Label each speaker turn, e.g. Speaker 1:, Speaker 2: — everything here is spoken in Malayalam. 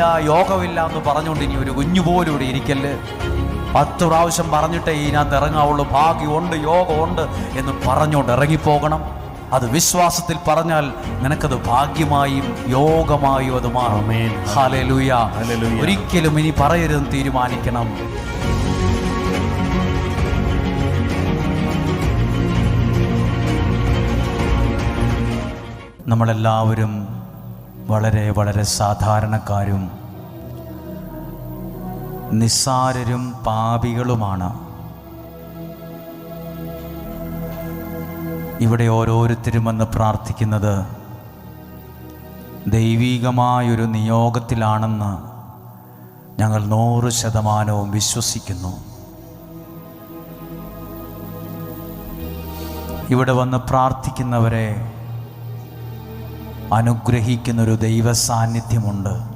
Speaker 1: യോഗമില്ല എന്ന് പറഞ്ഞുകൊണ്ട് ഇനി ഒരു കുഞ്ഞുപോലും ഇവിടെ ഇരിക്കല്ലേ. 10 പ്രാവശ്യം പറഞ്ഞിട്ടേ ഇതിനകത്ത് ഇറങ്ങാവുള്ളൂ. ഭാഗ്യമുണ്ട്, യോഗമുണ്ട് എന്ന് പറഞ്ഞുകൊണ്ട് ഇറങ്ങിപ്പോകണം. അത് വിശ്വാസത്തിൽ പറഞ്ഞാൽ നിനക്കത് ഭാഗ്യമായും യോഗമായും അത് മാറും. ഹല്ലേലൂയ. ഒരിക്കലും ഇനി പറയരുതെന്ന് തീരുമാനിക്കണം. നമ്മളെല്ലാവരും വളരെ വളരെ സാധാരണക്കാരും നിസ്സാരരും പാപികളുമാണ്. ഇവിടെ ഓരോരുത്തരും വന്ന് പ്രാർത്ഥിക്കുന്നത് ദൈവികമായൊരു നിയോഗത്തിലാണെന്ന് ഞങ്ങൾ 100% വിശ്വസിക്കുന്നു. ഇവിടെ വന്ന് പ്രാർത്ഥിക്കുന്നവരെ അനുഗ്രഹിക്കുന്നൊരു ദൈവ സാന്നിധ്യമുണ്ട്.